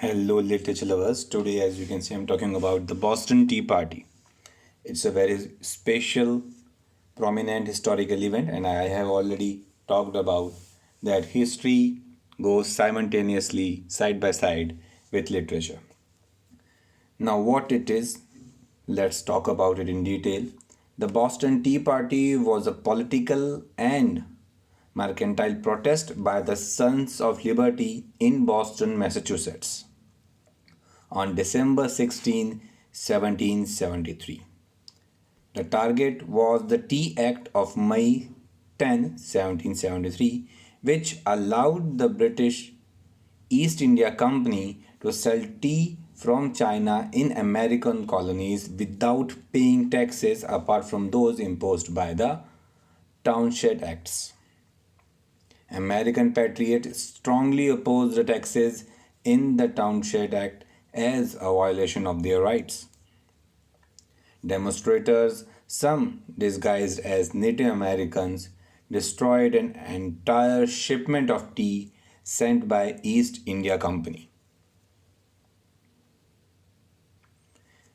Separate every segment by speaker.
Speaker 1: Hello, literature lovers. Today, as you can see, I'm talking about the Boston Tea Party. It's a very special, prominent historical event, and I have already talked about that history goes simultaneously, side by side, with literature. Now, what it is, let's talk about it in detail. The Boston Tea Party was a political and mercantile protest by the Sons of Liberty in Boston, Massachusetts on December 16, 1773. The target was the Tea Act of May 10, 1773, which allowed the British East India Company to sell tea from China in American colonies without paying taxes apart from those imposed by the Townshend Acts. American patriots strongly opposed the taxes in the Townshend Act as a violation of their rights. Demonstrators, some disguised as Native Americans, destroyed an entire shipment of tea sent by East India Company.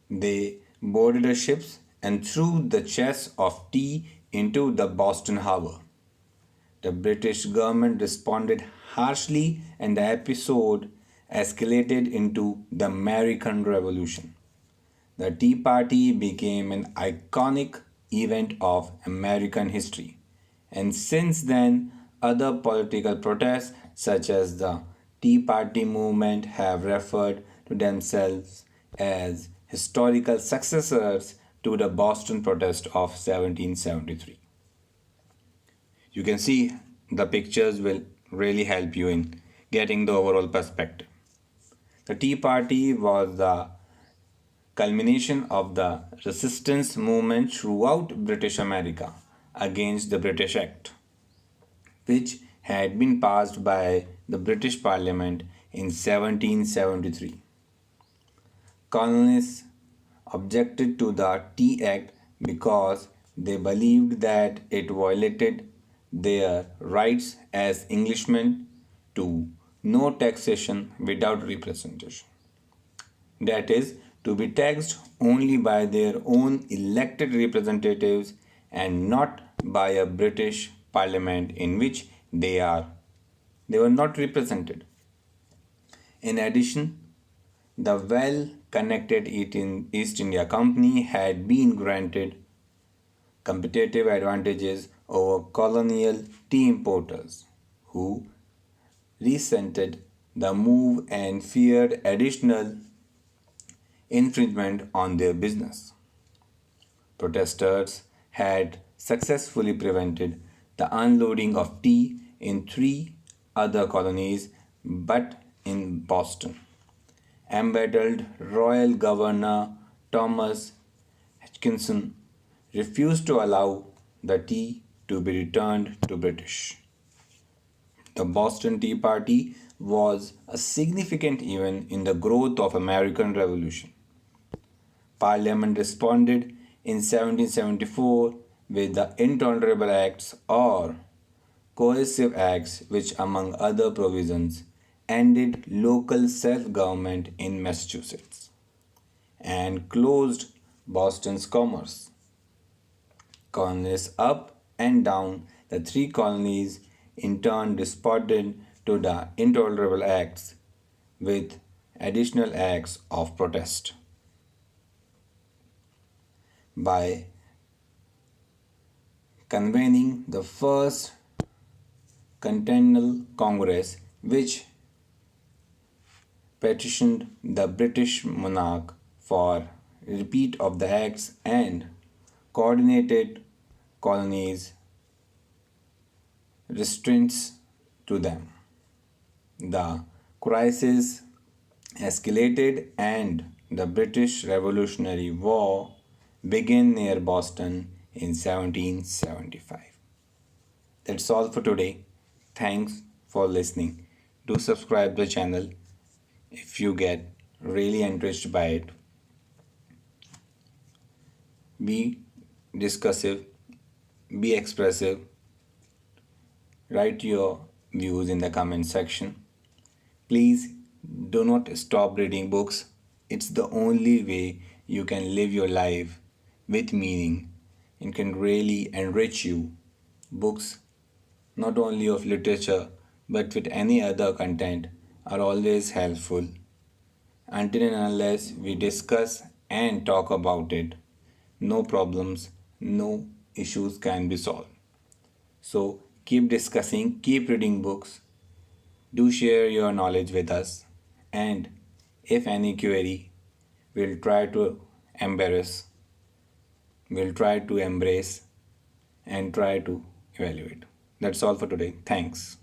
Speaker 1: They boarded the ships and threw the chests of tea into the Boston harbor. The British government responded harshly and the episode escalated into the American Revolution. The Tea Party became an iconic event of American history, and since then, other political protests such as the Tea Party movement have referred to themselves as historical successors to the Boston protest of 1773. You can see the pictures will really help you in getting the overall perspective. The Tea Party was the culmination of the resistance movement throughout British America against the British Act, which had been passed by the British Parliament in 1773. Colonists objected to the Tea Act because they believed that it violated their rights as Englishmen to no taxation without representation. That is, to be taxed only by their own elected representatives and not by a British parliament in which they were not represented. In addition, the well connected East India Company had been granted competitive advantages over colonial tea importers who resented the move and feared additional infringement on their business. Protesters had successfully prevented the unloading of tea in three other colonies but in Boston. Embattled Royal Governor Thomas Hutchinson refused to allow the tea to be returned to British. The Boston Tea Party was a significant event in the growth of American Revolution. Parliament responded in 1774 with the Intolerable Acts or Coercive Acts, which, among other provisions, ended local self government in Massachusetts and closed Boston's commerce. Colonists up and down the three colonies in turn responded to the Intolerable Acts with additional acts of protest. By convening the first Continental Congress, which petitioned the British monarch for repeat of the acts and coordinated colonies restraints to them. The crisis escalated and the British Revolutionary War began near Boston in 1775. That's all for today. Thanks for listening. Do subscribe the channel if you get really interested by it. Be discussive, be expressive. Write your views in the comment section. Please Do not stop reading books. It's the only way you can live your life with meaning and can really enrich you. Books, not only of literature but with any other content, are always helpful until and unless we discuss and talk about it. No problems, no issues can be solved. So keep discussing, keep reading books, do share your knowledge with us, and if any query, we'll try to embarrass, we'll try to embrace, and try to evaluate. That's all for today. Thanks.